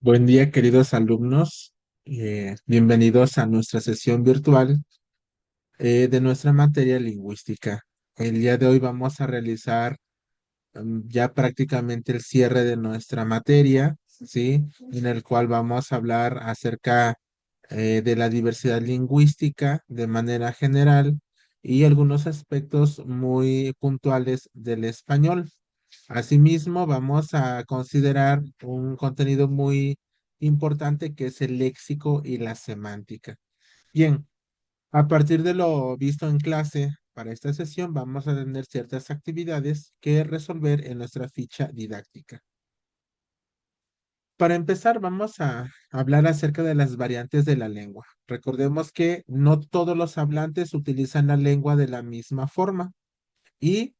Buen día, queridos alumnos. Bienvenidos a nuestra sesión virtual de nuestra materia lingüística. El día de hoy vamos a realizar ya prácticamente el cierre de nuestra materia, ¿sí? En el cual vamos a hablar acerca de la diversidad lingüística de manera general y algunos aspectos muy puntuales del español. Asimismo, vamos a considerar un contenido muy importante que es el léxico y la semántica. Bien, a partir de lo visto en clase para esta sesión, vamos a tener ciertas actividades que resolver en nuestra ficha didáctica. Para empezar, vamos a hablar acerca de las variantes de la lengua. Recordemos que no todos los hablantes utilizan la lengua de la misma forma y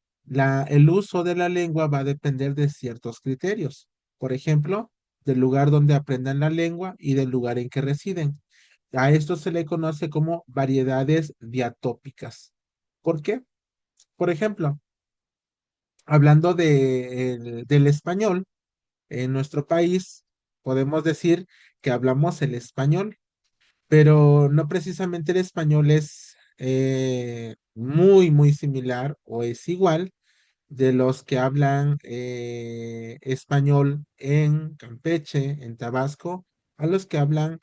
el uso de la lengua va a depender de ciertos criterios. Por ejemplo, del lugar donde aprendan la lengua y del lugar en que residen. A esto se le conoce como variedades diatópicas. ¿Por qué? Por ejemplo, hablando del español, en nuestro país podemos decir que hablamos el español, pero no precisamente el español es muy similar o es igual de los que hablan español en Campeche, en Tabasco, a los que hablan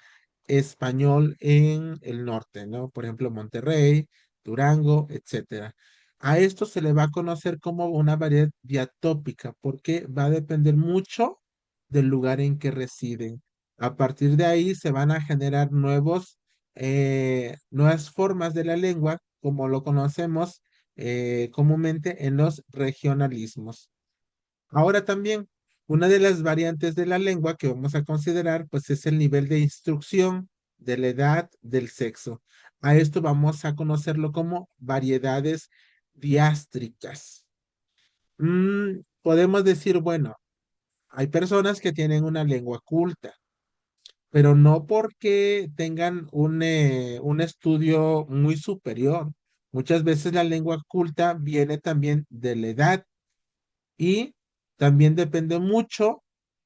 español en el norte, ¿no? Por ejemplo, Monterrey, Durango, etcétera. A esto se le va a conocer como una variedad diatópica porque va a depender mucho del lugar en que residen. A partir de ahí se van a generar nuevas formas de la lengua, como lo conocemos comúnmente en los regionalismos. Ahora también, una de las variantes de la lengua que vamos a considerar, pues es el nivel de instrucción, de la edad, del sexo. A esto vamos a conocerlo como variedades diástricas. Podemos decir, bueno, hay personas que tienen una lengua culta, pero no porque tengan un estudio muy superior. Muchas veces la lengua culta viene también de la edad y también depende mucho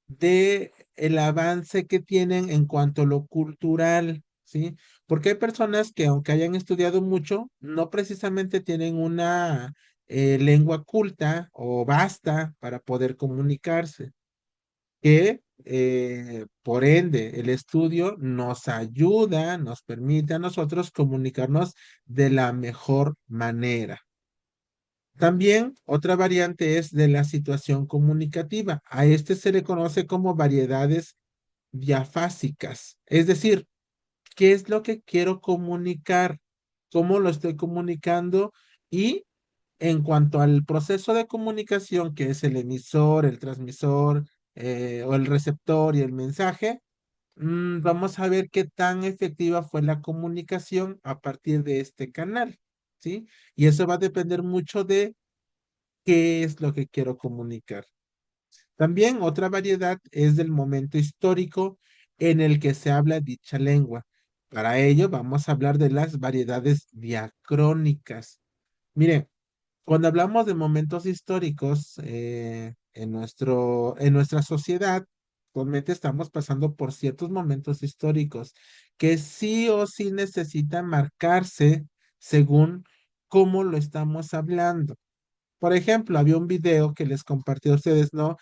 de el avance que tienen en cuanto a lo cultural, ¿sí? Porque hay personas que aunque hayan estudiado mucho, no precisamente tienen una lengua culta o vasta para poder comunicarse que por ende el estudio nos ayuda, nos permite a nosotros comunicarnos de la mejor manera. También otra variante es de la situación comunicativa. A este se le conoce como variedades diafásicas, es decir, ¿qué es lo que quiero comunicar? ¿Cómo lo estoy comunicando? Y en cuanto al proceso de comunicación, que es el emisor, el transmisor, o el receptor y el mensaje, vamos a ver qué tan efectiva fue la comunicación a partir de este canal, ¿sí? Y eso va a depender mucho de qué es lo que quiero comunicar. También otra variedad es del momento histórico en el que se habla dicha lengua. Para ello vamos a hablar de las variedades diacrónicas. Mire, cuando hablamos de momentos históricos en nuestra sociedad, actualmente estamos pasando por ciertos momentos históricos que sí o sí necesitan marcarse según cómo lo estamos hablando. Por ejemplo, había un video que les compartí a ustedes, ¿no?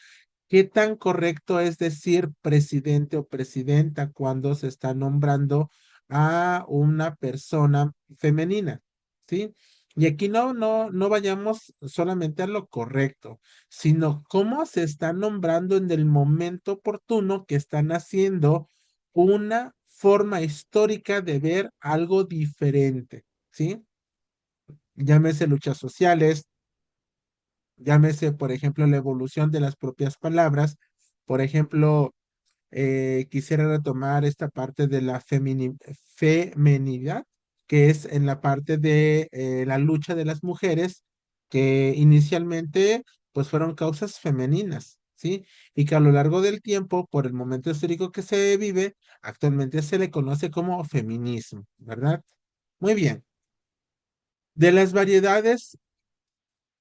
¿Qué tan correcto es decir presidente o presidenta cuando se está nombrando a una persona femenina? ¿Sí? Y aquí no vayamos solamente a lo correcto, sino cómo se está nombrando en el momento oportuno que están haciendo una forma histórica de ver algo diferente, ¿sí? Llámese luchas sociales, llámese, por ejemplo, la evolución de las propias palabras. Por ejemplo, quisiera retomar esta parte de la feminidad, que es en la parte de la lucha de las mujeres, que inicialmente pues fueron causas femeninas, ¿sí? Y que a lo largo del tiempo, por el momento histórico que se vive, actualmente se le conoce como feminismo, ¿verdad? Muy bien. De las variedades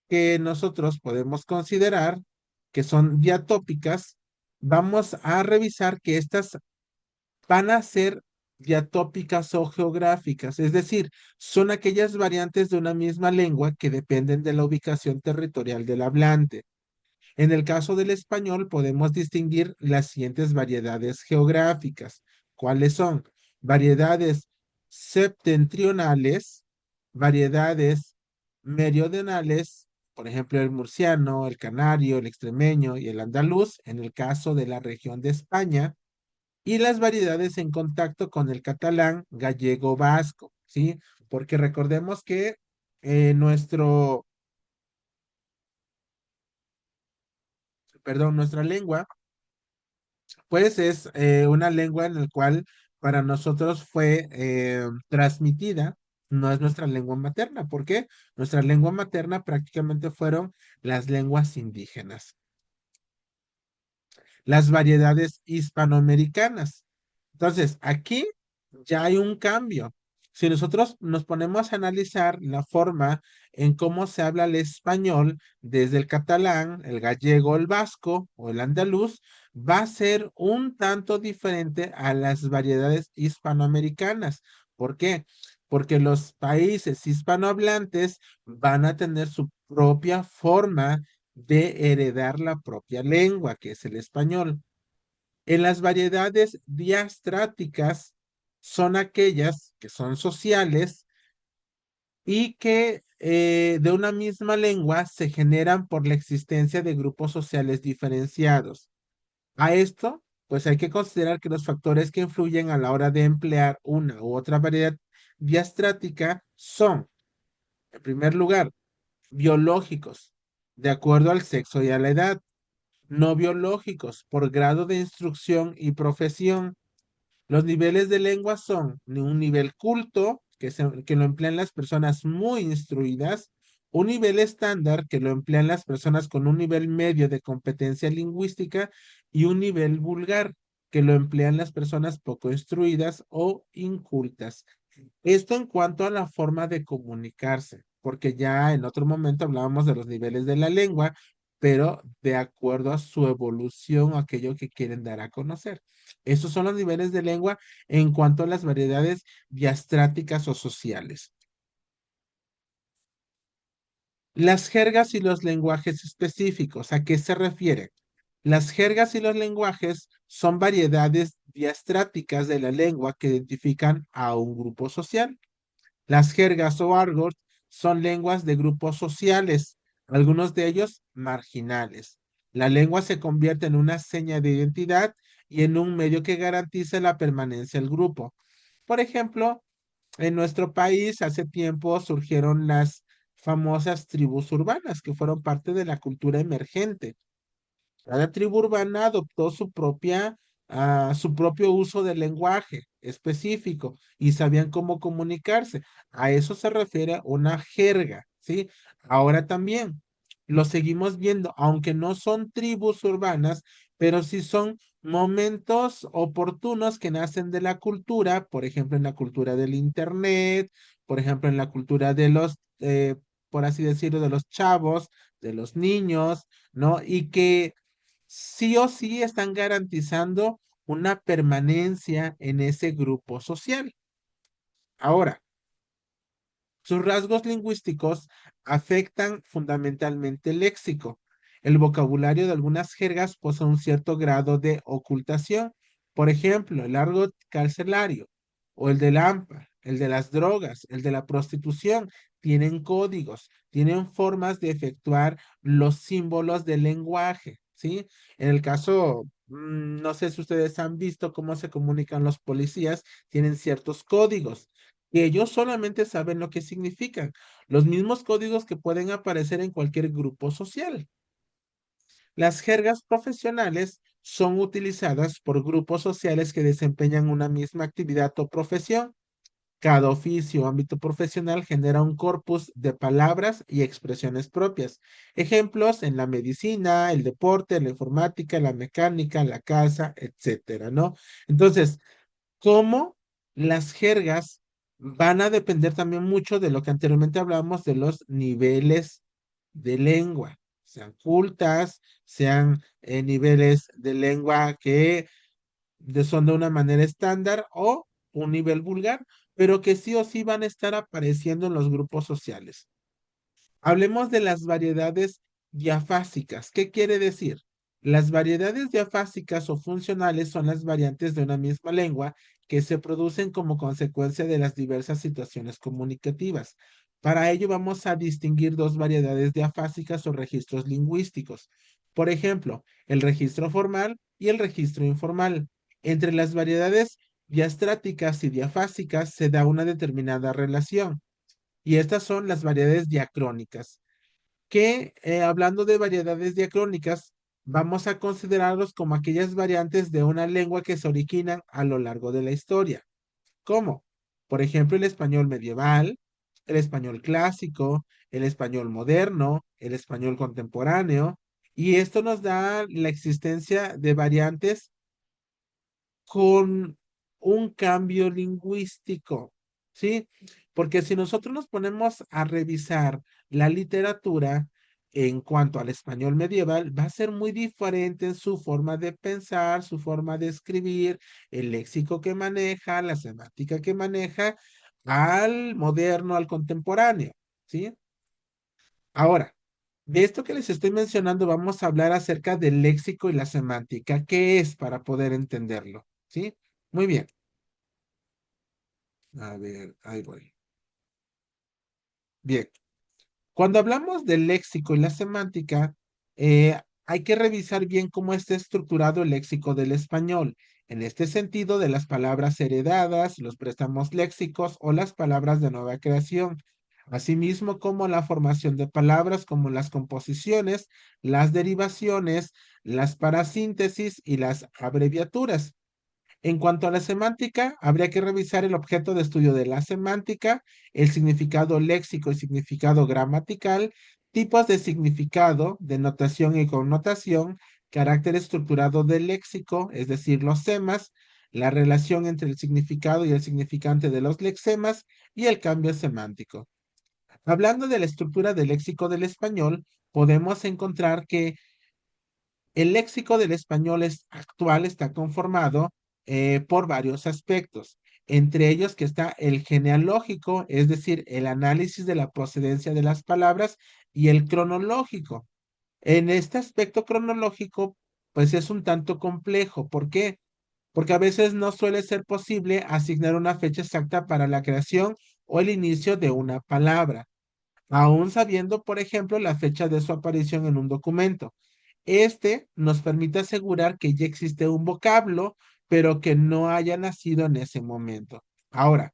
que nosotros podemos considerar que son diatópicas, vamos a revisar que estas van a ser diatópicas o geográficas, es decir, son aquellas variantes de una misma lengua que dependen de la ubicación territorial del hablante. En el caso del español podemos distinguir las siguientes variedades geográficas. ¿Cuáles son? Variedades septentrionales, variedades meridionales, por ejemplo, el murciano, el canario, el extremeño y el andaluz, en el caso de la región de España, y las variedades en contacto con el catalán, gallego, vasco, ¿sí? Porque recordemos que nuestro, perdón, nuestra lengua pues es una lengua en la cual para nosotros fue transmitida, no es nuestra lengua materna. ¿Por qué? Nuestra lengua materna prácticamente fueron las lenguas indígenas, las variedades hispanoamericanas. Entonces, aquí ya hay un cambio. Si nosotros nos ponemos a analizar la forma en cómo se habla el español desde el catalán, el gallego, el vasco o el andaluz, va a ser un tanto diferente a las variedades hispanoamericanas. ¿Por qué? Porque los países hispanohablantes van a tener su propia forma de heredar la propia lengua, que es el español. En las variedades diastráticas son aquellas que son sociales y que de una misma lengua se generan por la existencia de grupos sociales diferenciados. A esto, pues hay que considerar que los factores que influyen a la hora de emplear una u otra variedad diastrática son, en primer lugar, biológicos, de acuerdo al sexo y a la edad, no biológicos, por grado de instrucción y profesión. Los niveles de lengua son un nivel culto, que lo emplean las personas muy instruidas, un nivel estándar, que lo emplean las personas con un nivel medio de competencia lingüística, y un nivel vulgar, que lo emplean las personas poco instruidas o incultas. Esto en cuanto a la forma de comunicarse, porque ya en otro momento hablábamos de los niveles de la lengua, pero de acuerdo a su evolución, aquello que quieren dar a conocer. Estos son los niveles de lengua en cuanto a las variedades diastráticas o sociales. Las jergas y los lenguajes específicos, ¿a qué se refieren? Las jergas y los lenguajes son variedades diastráticas de la lengua que identifican a un grupo social. Las jergas o argot son lenguas de grupos sociales, algunos de ellos marginales. La lengua se convierte en una seña de identidad y en un medio que garantiza la permanencia del grupo. Por ejemplo, en nuestro país hace tiempo surgieron las famosas tribus urbanas que fueron parte de la cultura emergente. Cada tribu urbana adoptó su propio uso del lenguaje específico y sabían cómo comunicarse. A eso se refiere una jerga, ¿sí? Ahora también lo seguimos viendo, aunque no son tribus urbanas, pero sí son momentos oportunos que nacen de la cultura, por ejemplo, en la cultura del internet, por ejemplo, en la cultura de por así decirlo, de los chavos, de los niños, ¿no? Y que sí o sí están garantizando una permanencia en ese grupo social. Ahora, sus rasgos lingüísticos afectan fundamentalmente el léxico. El vocabulario de algunas jergas posee un cierto grado de ocultación. Por ejemplo, el argot carcelario o el del AMPA, el de las drogas, el de la prostitución, tienen códigos, tienen formas de efectuar los símbolos del lenguaje, ¿sí? En el caso, no sé si ustedes han visto cómo se comunican los policías, tienen ciertos códigos y ellos solamente saben lo que significan, los mismos códigos que pueden aparecer en cualquier grupo social. Las jergas profesionales son utilizadas por grupos sociales que desempeñan una misma actividad o profesión. Cada oficio o ámbito profesional genera un corpus de palabras y expresiones propias. Ejemplos en la medicina, el deporte, la informática, la mecánica, la casa, etcétera, ¿no? Entonces, cómo las jergas van a depender también mucho de lo que anteriormente hablábamos de los niveles de lengua, sean cultas, sean niveles de lengua que son de una manera estándar o un nivel vulgar, pero que sí o sí van a estar apareciendo en los grupos sociales. Hablemos de las variedades diafásicas. ¿Qué quiere decir? Las variedades diafásicas o funcionales son las variantes de una misma lengua que se producen como consecuencia de las diversas situaciones comunicativas. Para ello vamos a distinguir dos variedades diafásicas o registros lingüísticos. Por ejemplo, el registro formal y el registro informal. Entre las variedades diastráticas y diafásicas se da una determinada relación y estas son las variedades diacrónicas, que hablando de variedades diacrónicas, vamos a considerarlos como aquellas variantes de una lengua que se originan a lo largo de la historia. ¿Cómo? Por ejemplo, el español medieval, el español clásico, el español moderno, el español contemporáneo, y esto nos da la existencia de variantes con un cambio lingüístico, ¿sí? Porque si nosotros nos ponemos a revisar la literatura en cuanto al español medieval, va a ser muy diferente en su forma de pensar, su forma de escribir, el léxico que maneja, la semántica que maneja, al moderno, al contemporáneo, ¿sí? Ahora, de esto que les estoy mencionando, vamos a hablar acerca del léxico y la semántica. ¿Qué es para poder entenderlo? ¿Sí? Muy bien. A ver, ahí voy. Bien. Cuando hablamos del léxico y la semántica, hay que revisar bien cómo está estructurado el léxico del español. En este sentido, de las palabras heredadas, los préstamos léxicos o las palabras de nueva creación, asimismo como la formación de palabras como las composiciones, las derivaciones, las parasíntesis y las abreviaturas. En cuanto a la semántica, habría que revisar el objeto de estudio de la semántica, el significado léxico y significado gramatical, tipos de significado, denotación y connotación, carácter estructurado del léxico, es decir, los semas, la relación entre el significado y el significante de los lexemas y el cambio semántico. Hablando de la estructura del léxico del español, podemos encontrar que el léxico del español actual está conformado por varios aspectos, entre ellos que está el genealógico, es decir, el análisis de la procedencia de las palabras, y el cronológico. En este aspecto cronológico, pues es un tanto complejo. ¿Por qué? Porque a veces no suele ser posible asignar una fecha exacta para la creación o el inicio de una palabra, aún sabiendo, por ejemplo, la fecha de su aparición en un documento. Este nos permite asegurar que ya existe un vocablo, pero que no haya nacido en ese momento. Ahora,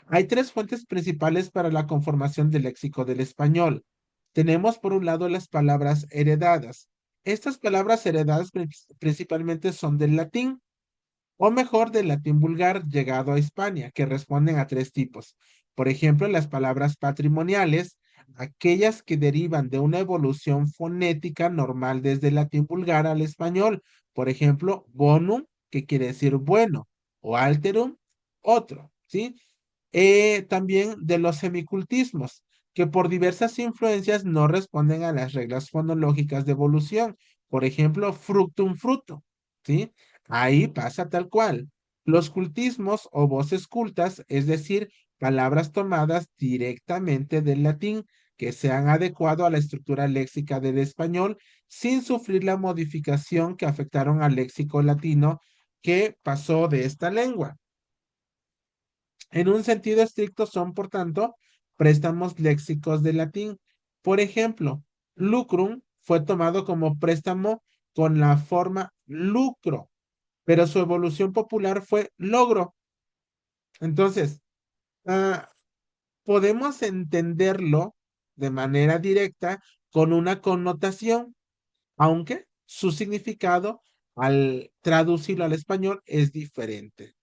hay tres fuentes principales para la conformación del léxico del español. Tenemos por un lado las palabras heredadas. Estas palabras heredadas principalmente son del latín, o mejor del latín vulgar llegado a España, que responden a tres tipos. Por ejemplo, las palabras patrimoniales, aquellas que derivan de una evolución fonética normal desde el latín vulgar al español. Por ejemplo, bonum, que quiere decir bueno, o alterum, otro, ¿sí? También de los semicultismos, que por diversas influencias no responden a las reglas fonológicas de evolución. Por ejemplo, fructum fruto, ¿sí? Ahí pasa tal cual. Los cultismos o voces cultas, es decir, palabras tomadas directamente del latín que se han adecuado a la estructura léxica del español sin sufrir la modificación que afectaron al léxico latino que pasó de esta lengua. En un sentido estricto son, por tanto, préstamos léxicos de latín. Por ejemplo, lucrum fue tomado como préstamo con la forma lucro, pero su evolución popular fue logro. Entonces, ah, podemos entenderlo de manera directa con una connotación, aunque su significado al traducirlo al español es diferente.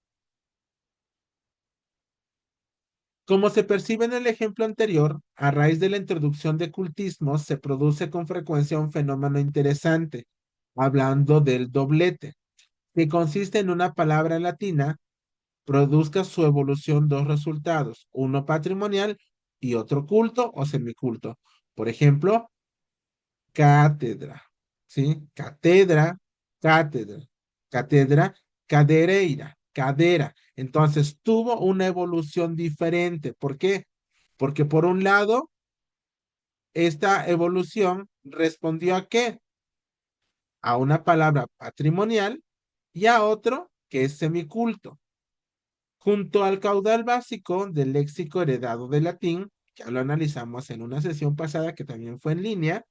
Como se percibe en el ejemplo anterior, a raíz de la introducción de cultismos se produce con frecuencia un fenómeno interesante, hablando del doblete, que consiste en una palabra latina produzca su evolución dos resultados, uno patrimonial y otro culto o semiculto. Por ejemplo, cátedra, ¿sí? Cátedra, cátedra, cátedra, cadereira, cadera. Entonces tuvo una evolución diferente. ¿Por qué? Porque por un lado, esta evolución respondió a qué? A una palabra patrimonial y a otro que es semiculto. Junto al caudal básico del léxico heredado del latín, ya lo analizamos en una sesión pasada que también fue en línea,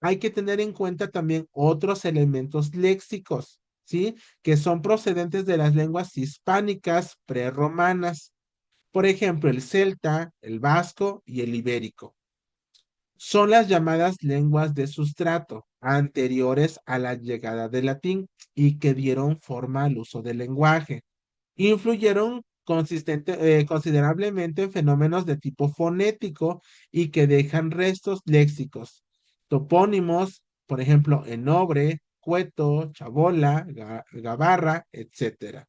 hay que tener en cuenta también otros elementos léxicos, ¿sí? Que son procedentes de las lenguas hispánicas prerromanas. Por ejemplo, el celta, el vasco y el ibérico. Son las llamadas lenguas de sustrato, anteriores a la llegada del latín y que dieron forma al uso del lenguaje. Influyeron considerablemente en fenómenos de tipo fonético y que dejan restos léxicos, topónimos, por ejemplo, enobre, cueto, chabola, gabarra, etcétera.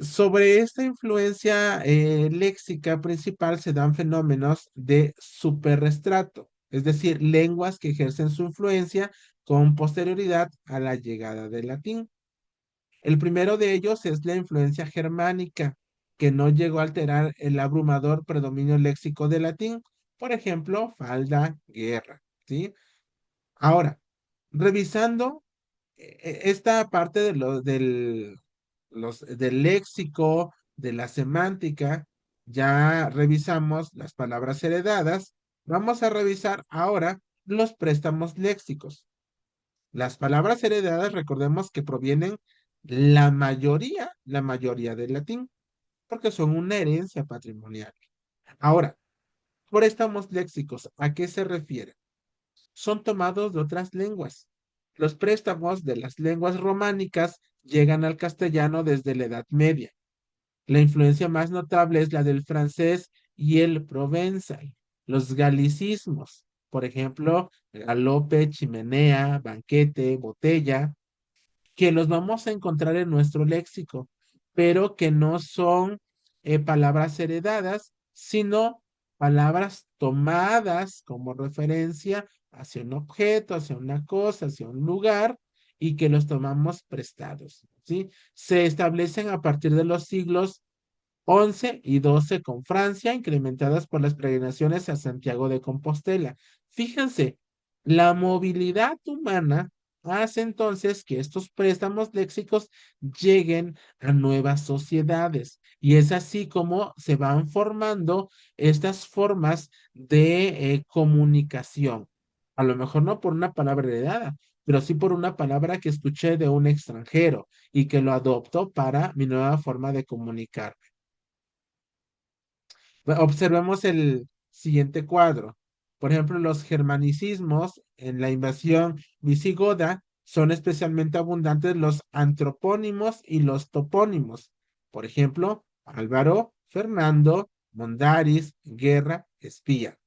Sobre esta influencia léxica principal se dan fenómenos de superestrato, es decir, lenguas que ejercen su influencia con posterioridad a la llegada del latín. El primero de ellos es la influencia germánica, que no llegó a alterar el abrumador predominio léxico del latín, por ejemplo, falda, guerra, ¿sí? Ahora, revisando esta parte de del léxico, de la semántica, ya revisamos las palabras heredadas. Vamos a revisar ahora los préstamos léxicos. Las palabras heredadas, recordemos que provienen la mayoría del latín, porque son una herencia patrimonial. Ahora, préstamos léxicos, ¿a qué se refiere? Son tomados de otras lenguas. Los préstamos de las lenguas románicas llegan al castellano desde la Edad Media. La influencia más notable es la del francés y el provenzal. Los galicismos, por ejemplo, galope, chimenea, banquete, botella, que los vamos a encontrar en nuestro léxico, pero que no son palabras heredadas, sino palabras tomadas como referencia hacia un objeto, hacia una cosa, hacia un lugar, y que los tomamos prestados, ¿sí? Se establecen a partir de los siglos 11 y 12 con Francia, incrementadas por las peregrinaciones a Santiago de Compostela. Fíjense, la movilidad humana hace entonces que estos préstamos léxicos lleguen a nuevas sociedades. Y es así como se van formando estas formas de comunicación. A lo mejor no por una palabra heredada, pero sí por una palabra que escuché de un extranjero y que lo adopto para mi nueva forma de comunicar. Observemos el siguiente cuadro. Por ejemplo, los germanicismos en la invasión visigoda son especialmente abundantes los antropónimos y los topónimos. Por ejemplo, Álvaro, Fernando, Mondaris, Guerra, Espía.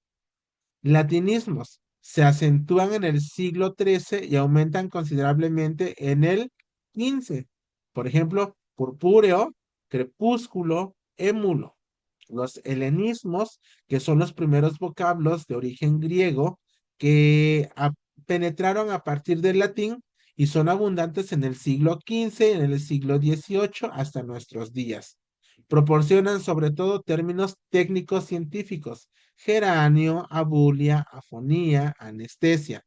Latinismos se acentúan en el siglo XIII y aumentan considerablemente en el XV. Por ejemplo, purpúreo, crepúsculo, émulo. Los helenismos, que son los primeros vocablos de origen griego que penetraron a partir del latín y son abundantes en el siglo XV, en el siglo XVIII hasta nuestros días. Proporcionan sobre todo términos técnicos científicos: geranio, abulia, afonía, anestesia.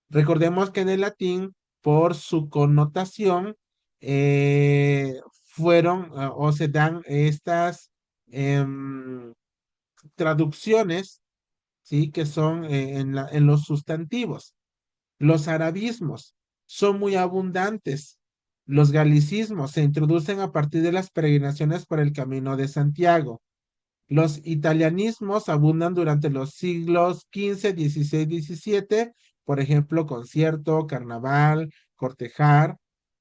Recordemos que en el latín, por su connotación, fueron o se dan estas em, traducciones, ¿sí? Que son en los sustantivos. Los arabismos son muy abundantes. Los galicismos se introducen a partir de las peregrinaciones por el Camino de Santiago. Los italianismos abundan durante los siglos XV, XVI, XVII, por ejemplo, concierto, carnaval, cortejar.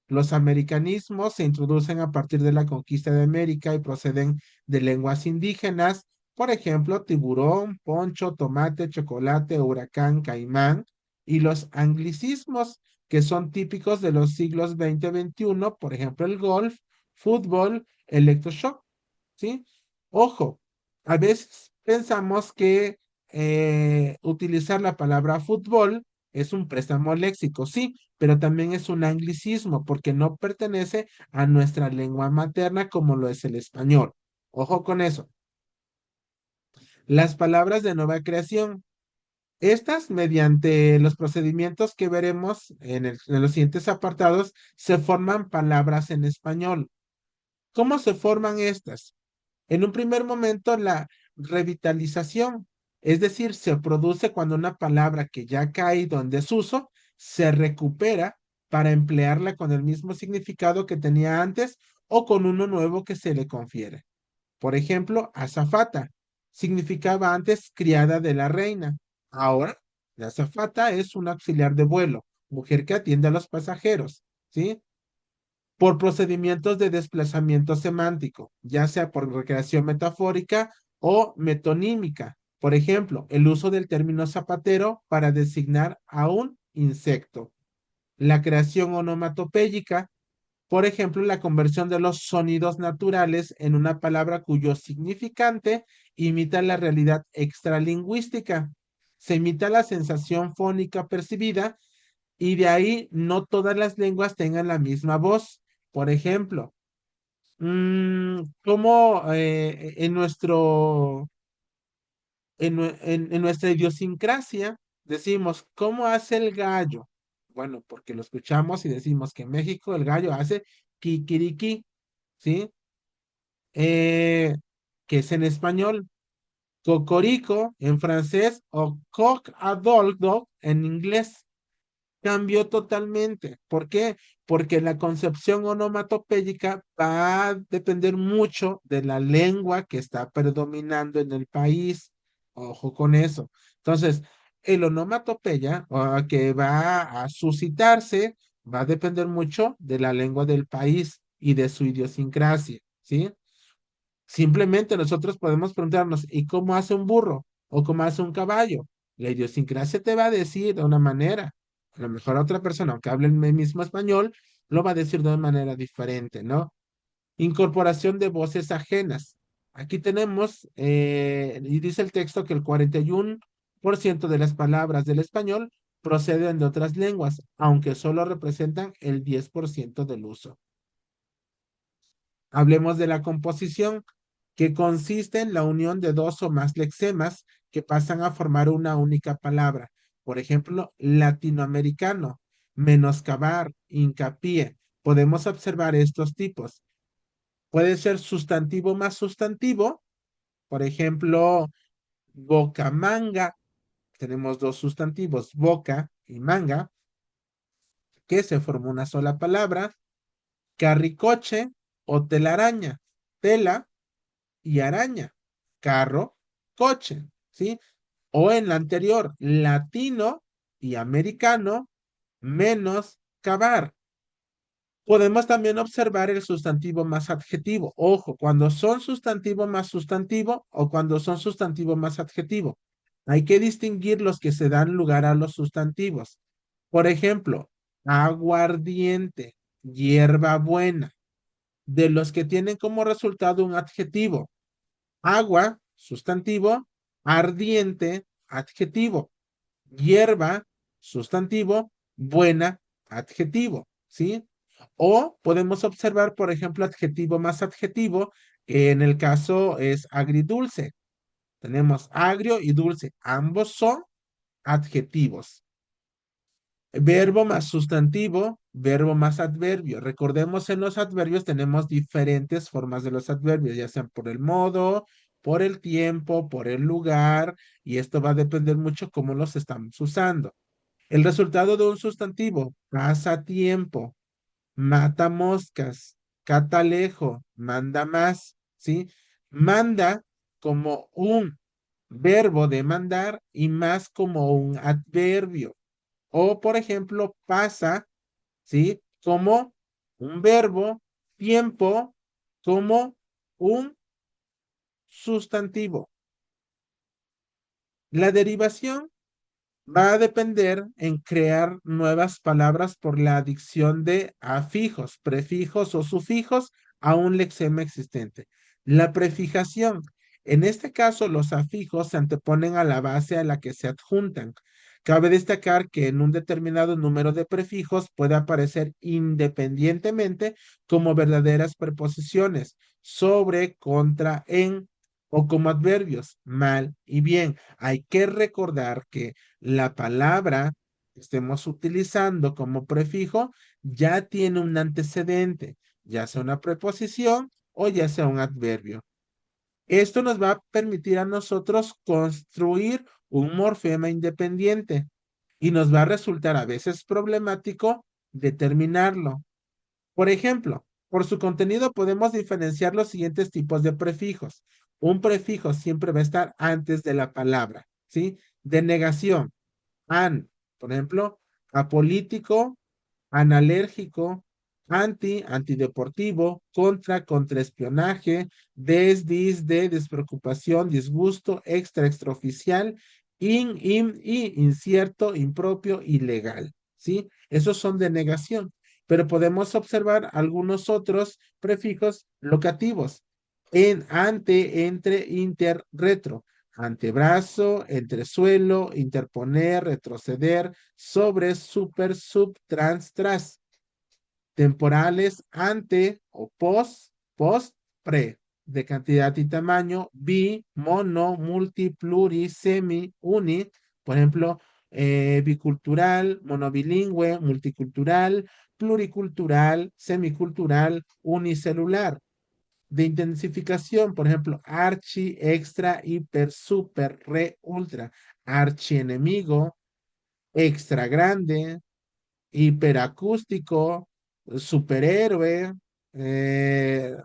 Los americanismos se introducen a partir de la conquista de América y proceden de lenguas indígenas, por ejemplo, tiburón, poncho, tomate, chocolate, huracán, caimán. Y los anglicismos, que son típicos de los siglos XX, XXI, por ejemplo, el golf, fútbol, electroshock, ¿sí? Ojo, a veces pensamos que utilizar la palabra fútbol es un préstamo léxico, sí, pero también es un anglicismo porque no pertenece a nuestra lengua materna como lo es el español. Ojo con eso. Las palabras de nueva creación. Estas, mediante los procedimientos que veremos en los siguientes apartados, se forman palabras en español. ¿Cómo se forman estas? En un primer momento, la revitalización, es decir, se produce cuando una palabra que ya ha caído en desuso se recupera para emplearla con el mismo significado que tenía antes o con uno nuevo que se le confiere. Por ejemplo, azafata significaba antes criada de la reina. Ahora, la azafata es un auxiliar de vuelo, mujer que atiende a los pasajeros, ¿sí? Por procedimientos de desplazamiento semántico, ya sea por recreación metafórica o metonímica. Por ejemplo, el uso del término zapatero para designar a un insecto. La creación onomatopéyica, por ejemplo, la conversión de los sonidos naturales en una palabra cuyo significante imita la realidad extralingüística. Se imita la sensación fónica percibida y de ahí no todas las lenguas tengan la misma voz. Por ejemplo, como en nuestra idiosincrasia decimos, ¿cómo hace el gallo? Bueno, porque lo escuchamos y decimos que en México el gallo hace kikiriki, ¿sí? Eh, que es en español, cocorico en francés o coq a dog en inglés. Cambió totalmente. ¿Por qué? Porque la concepción onomatopéyica va a depender mucho de la lengua que está predominando en el país. Ojo con eso. Entonces, el onomatopeya que va a suscitarse va a depender mucho de la lengua del país y de su idiosincrasia, ¿sí? Simplemente nosotros podemos preguntarnos, ¿y cómo hace un burro? ¿O cómo hace un caballo? La idiosincrasia te va a decir de una manera. A lo mejor otra persona, aunque hable el mismo español, lo va a decir de una manera diferente, ¿no? Incorporación de voces ajenas. Aquí tenemos, y dice el texto que el 41% de las palabras del español proceden de otras lenguas, aunque solo representan el 10% del uso. Hablemos de la composición, que consiste en la unión de dos o más lexemas que pasan a formar una única palabra. Por ejemplo, latinoamericano, menoscabar, hincapié. Podemos observar estos tipos. Puede ser sustantivo más sustantivo. Por ejemplo, bocamanga. Tenemos dos sustantivos, boca y manga, que se formó una sola palabra. Carricoche o telaraña. Tela y araña, carro, coche, ¿sí? O en la anterior, latino y americano, menos cavar. Podemos también observar el sustantivo más adjetivo. Ojo, cuando son sustantivo más sustantivo o cuando son sustantivo más adjetivo. Hay que distinguir los que se dan lugar a los sustantivos. Por ejemplo, aguardiente, hierba buena, de los que tienen como resultado un adjetivo. Agua, sustantivo, ardiente, adjetivo, hierba, sustantivo, buena, adjetivo, ¿sí? O podemos observar, por ejemplo, adjetivo más adjetivo, que en el caso es agridulce. Tenemos agrio y dulce, ambos son adjetivos. Verbo más sustantivo, verbo más adverbio. Recordemos, en los adverbios tenemos diferentes formas de los adverbios, ya sean por el modo, por el tiempo, por el lugar, y esto va a depender mucho cómo los estamos usando. El resultado de un sustantivo, pasa tiempo, mata moscas, cata lejos, manda más, ¿sí? Manda como un verbo de mandar y más como un adverbio. O, por ejemplo, pasa, ¿sí? Como un verbo, tiempo, como un sustantivo. La derivación va a depender en crear nuevas palabras por la adición de afijos, prefijos o sufijos a un lexema existente. La prefijación En este caso, los afijos se anteponen a la base a la que se adjuntan. Cabe destacar que en un determinado número de prefijos puede aparecer independientemente como verdaderas preposiciones, sobre, contra, en, o como adverbios, mal y bien. Hay que recordar que la palabra que estemos utilizando como prefijo ya tiene un antecedente, ya sea una preposición o ya sea un adverbio. Esto nos va a permitir a nosotros construir un morfema independiente y nos va a resultar a veces problemático determinarlo. Por ejemplo, por su contenido podemos diferenciar los siguientes tipos de prefijos. Un prefijo siempre va a estar antes de la palabra, ¿sí? De negación, an, por ejemplo, apolítico, analérgico, antideportivo, contraespionaje, de, despreocupación, disgusto, extraoficial, incierto, impropio, ilegal, ¿sí? Esos son de negación, pero podemos observar algunos otros prefijos locativos en, ante, entre, inter, retro. Antebrazo, entresuelo, interponer, retroceder, sobre, super, sub, tras, temporales, ante o post, pre, de cantidad y tamaño, bi, mono, multi, pluri, semi, uni, por ejemplo, bicultural, monobilingüe, multicultural, pluricultural, semicultural, unicelular. De intensificación, por ejemplo, archi, extra, hiper, super, re, ultra, archienemigo, extra grande, hiperacústico, superhéroe, re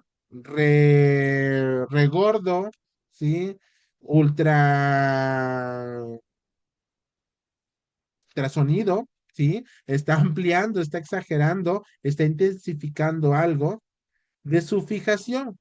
gordo, ¿sí? Ultra, ultrasonido, ¿sí? Está ampliando, está exagerando, está intensificando algo de su fijación.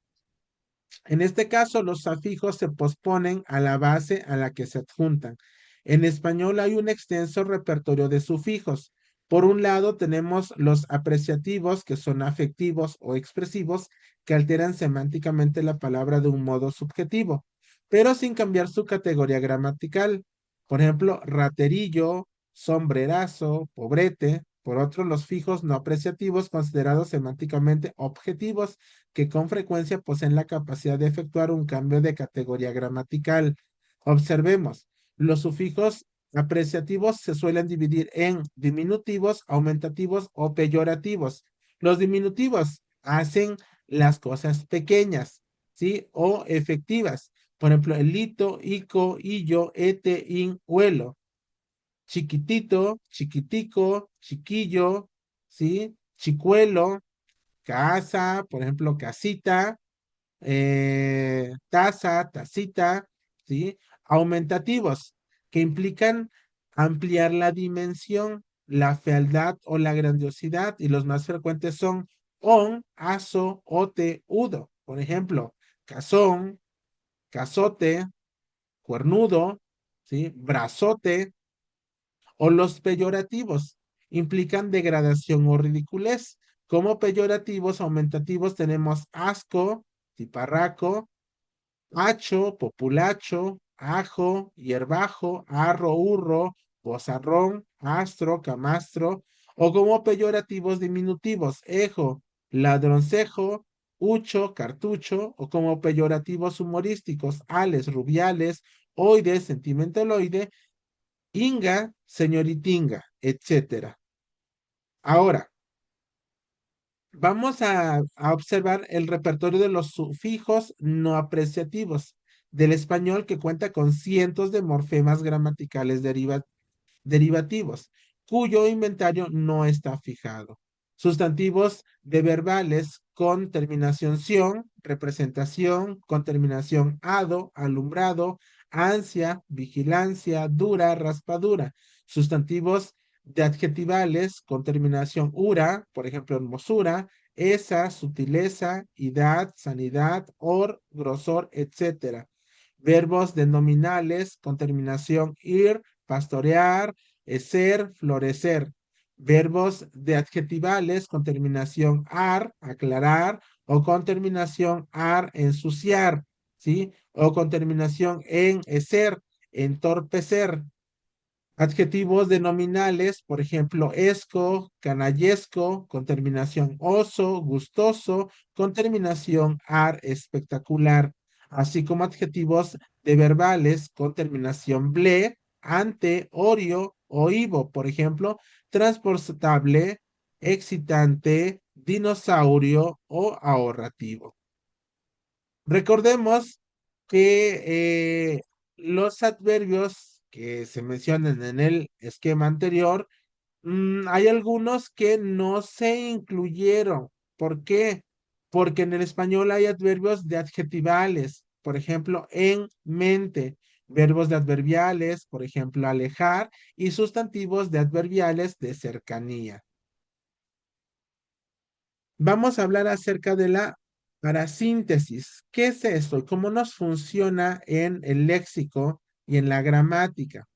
En este caso, los afijos se posponen a la base a la que se adjuntan. En español hay un extenso repertorio de sufijos. Por un lado, tenemos los apreciativos, que son afectivos o expresivos, que alteran semánticamente la palabra de un modo subjetivo, pero sin cambiar su categoría gramatical. Por ejemplo, raterillo, sombrerazo, pobrete. Por otro, los fijos no apreciativos, considerados semánticamente objetivos, que con frecuencia poseen la capacidad de efectuar un cambio de categoría gramatical. Observemos, los sufijos apreciativos se suelen dividir en diminutivos, aumentativos o peyorativos. Los diminutivos hacen las cosas pequeñas, ¿sí? O efectivas. Por ejemplo, el lito, ico, illo, ete, in, huelo. Chiquitito, chiquitico, chiquillo, ¿sí? Chicuelo, casa, por ejemplo, casita, taza, tacita, ¿sí? Aumentativos, que implican ampliar la dimensión, la fealdad o la grandiosidad, y los más frecuentes son on, aso, ote, udo. Por ejemplo, cazón, cazote, cuernudo, ¿sí? Brazote, o los peyorativos, implican degradación o ridiculez. Como peyorativos aumentativos tenemos asco, tiparraco, hacho, populacho, ajo, hierbajo, arro, hurro, bozarrón, astro, camastro, o como peyorativos diminutivos, ejo, ladroncejo, hucho, cartucho, o como peyorativos humorísticos, ales, rubiales, oide, sentimentaloide, inga, señoritinga, etcétera. Ahora, vamos a observar el repertorio de los sufijos no apreciativos del español, que cuenta con cientos de morfemas gramaticales derivativos, cuyo inventario no está fijado. Sustantivos de verbales con terminación ción, representación, con terminación ado, alumbrado, ansia, vigilancia, dura, raspadura. Sustantivos de adjetivales con terminación ura, por ejemplo, hermosura, esa, sutileza, edad, sanidad, or, grosor, etcétera. Verbos denominales con terminación ir, pastorear, ser, florecer. Verbos de adjetivales con terminación ar, aclarar, o con terminación ar, ensuciar. ¿sí? O con terminación en eser, entorpecer. Adjetivos denominales, por ejemplo, esco, canallesco, con terminación oso, gustoso, con terminación ar, espectacular, así como adjetivos de verbales con terminación ble, ante, orio o ivo, por ejemplo, transportable, excitante, dinosaurio o ahorrativo. Recordemos que los adverbios que se mencionan en el esquema anterior, hay algunos que no se incluyeron. ¿Por qué? Porque en el español hay adverbios de adjetivales, por ejemplo, en mente, verbos de adverbiales, por ejemplo, alejar, y sustantivos de adverbiales de cercanía. Vamos a hablar acerca de la parasíntesis. ¿Qué es esto y cómo nos funciona en el léxico y en la gramática?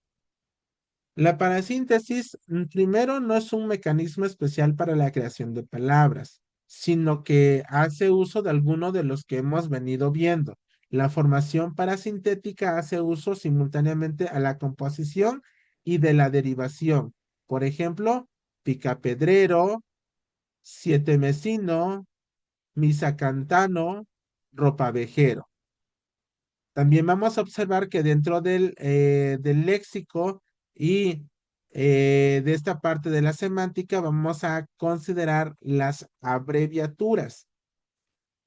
La parasíntesis, primero, no es un mecanismo especial para la creación de palabras, sino que hace uso de alguno de los que hemos venido viendo. La formación parasintética hace uso simultáneamente a la composición y de la derivación. Por ejemplo, picapedrero, siete mesino, misacantano, ropavejero. También vamos a observar que dentro del léxico y de esta parte de la semántica vamos a considerar las abreviaturas.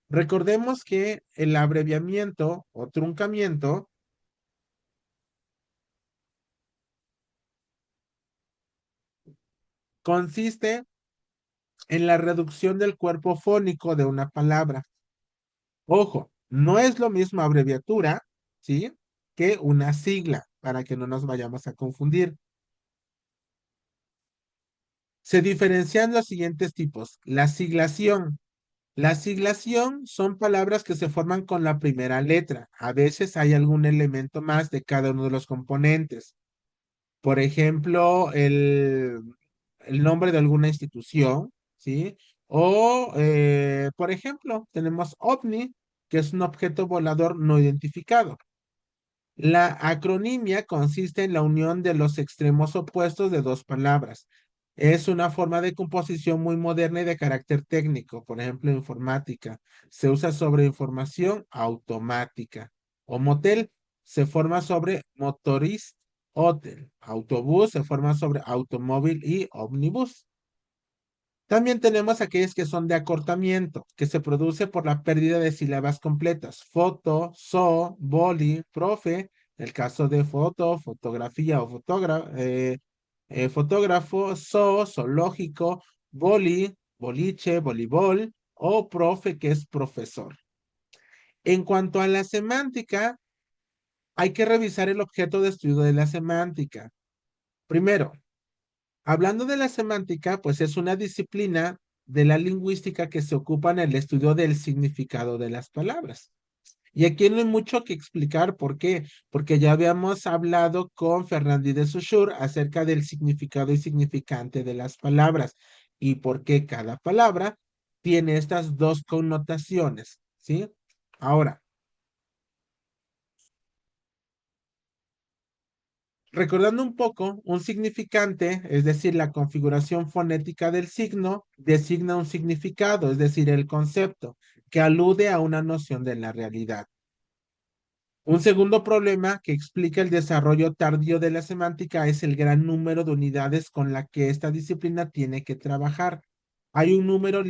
Recordemos que el abreviamiento o truncamiento consiste en la reducción del cuerpo fónico de una palabra. Ojo, no es lo mismo abreviatura, ¿sí? Que una sigla, para que no nos vayamos a confundir. Se diferencian los siguientes tipos. La siglación. La siglación son palabras que se forman con la primera letra. A veces hay algún elemento más de cada uno de los componentes. Por ejemplo, el nombre de alguna institución, ¿sí? O, por ejemplo, tenemos OVNI, que es un objeto volador no identificado. La acronimia consiste en la unión de los extremos opuestos de dos palabras. Es una forma de composición muy moderna y de carácter técnico, por ejemplo, informática. Se usa sobre información automática. O motel se forma sobre motorist, hotel. Autobús se forma sobre automóvil y ómnibus. También tenemos aquellas que son de acortamiento, que se produce por la pérdida de sílabas completas. Foto, boli, profe, el caso de foto, fotografía o fotógrafo, zoológico, boli, boliche, voleibol o profe, que es profesor. En cuanto a la semántica, hay que revisar el objeto de estudio de la semántica. Primero, hablando de la semántica, pues es una disciplina de la lingüística que se ocupa en el estudio del significado de las palabras. Y aquí no hay mucho que explicar por qué, porque ya habíamos hablado con Fernandi de Saussure acerca del significado y significante de las palabras y por qué cada palabra tiene estas dos connotaciones, ¿sí? Ahora, recordando un poco, un significante, es decir, la configuración fonética del signo, designa un significado, es decir, el concepto, que alude a una noción de la realidad. Un segundo problema que explica el desarrollo tardío de la semántica es el gran número de unidades con la que esta disciplina tiene que trabajar. Hay un número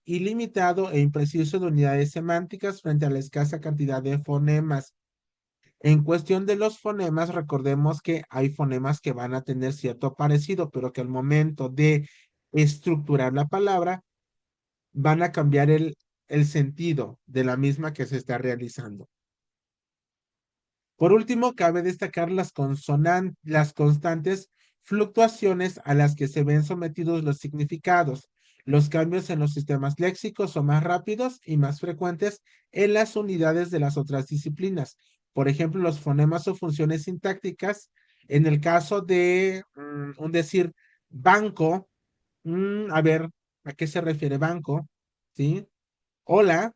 ilimitado e impreciso de unidades semánticas frente a la escasa cantidad de fonemas. En cuestión de los fonemas, recordemos que hay fonemas que van a tener cierto parecido, pero que al momento de estructurar la palabra van a cambiar el sentido de la misma que se está realizando. Por último, cabe destacar las constantes fluctuaciones a las que se ven sometidos los significados. Los cambios en los sistemas léxicos son más rápidos y más frecuentes en las unidades de las otras disciplinas. Por ejemplo, los fonemas o funciones sintácticas, en el caso de un decir banco, a ver, ¿a qué se refiere banco? ¿Sí? Hola,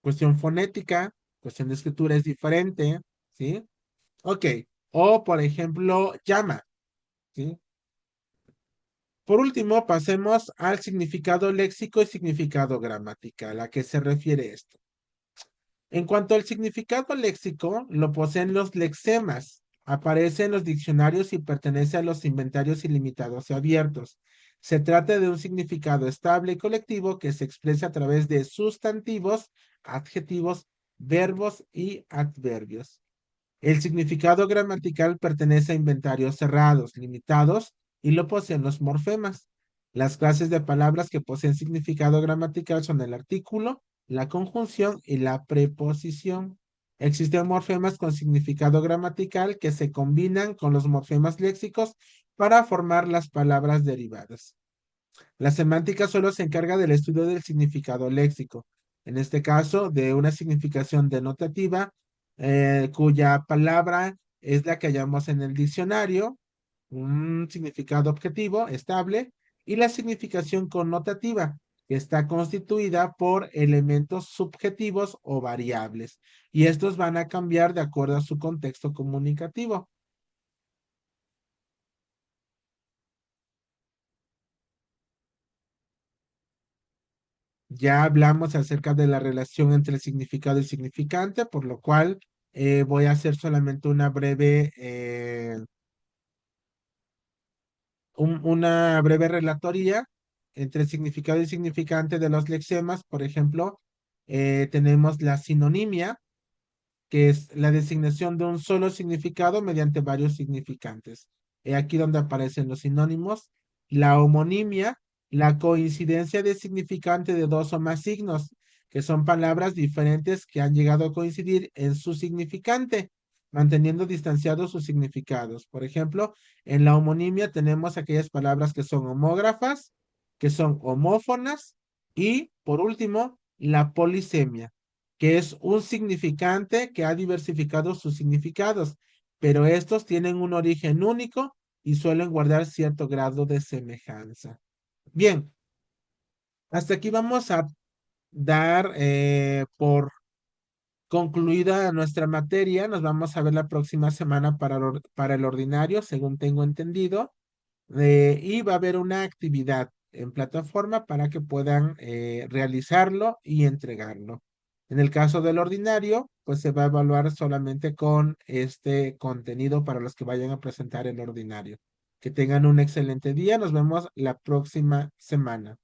cuestión fonética, cuestión de escritura es diferente, ¿sí? Ok. O, por ejemplo, llama, ¿sí? Por último, pasemos al significado léxico y significado gramatical. ¿A qué se refiere esto? En cuanto al significado léxico, lo poseen los lexemas. Aparece en los diccionarios y pertenece a los inventarios ilimitados y abiertos. Se trata de un significado estable y colectivo que se expresa a través de sustantivos, adjetivos, verbos y adverbios. El significado gramatical pertenece a inventarios cerrados, limitados, y lo poseen los morfemas. Las clases de palabras que poseen significado gramatical son el artículo, la conjunción y la preposición. Existen morfemas con significado gramatical que se combinan con los morfemas léxicos para formar las palabras derivadas. La semántica solo se encarga del estudio del significado léxico, en este caso de una significación denotativa, cuya palabra es la que hallamos en el diccionario, un significado objetivo estable, y la significación connotativa, que está constituida por elementos subjetivos o variables, y estos van a cambiar de acuerdo a su contexto comunicativo. Ya hablamos acerca de la relación entre el significado y significante, por lo cual voy a hacer solamente una breve relatoría entre el significado y significante de los lexemas. Por ejemplo, tenemos la sinonimia, que es la designación de un solo significado mediante varios significantes. Aquí donde aparecen los sinónimos. La homonimia, la coincidencia de significante de dos o más signos, que son palabras diferentes que han llegado a coincidir en su significante, manteniendo distanciados sus significados. Por ejemplo, en la homonimia tenemos aquellas palabras que son homógrafas, que son homófonas, y por último, la polisemia, que es un significante que ha diversificado sus significados, pero estos tienen un origen único y suelen guardar cierto grado de semejanza. Bien, hasta aquí vamos a dar por concluida nuestra materia. Nos vamos a ver la próxima semana para el ordinario, según tengo entendido, y va a haber una actividad en plataforma para que puedan realizarlo y entregarlo. En el caso del ordinario, pues se va a evaluar solamente con este contenido para los que vayan a presentar el ordinario. Que tengan un excelente día. Nos vemos la próxima semana.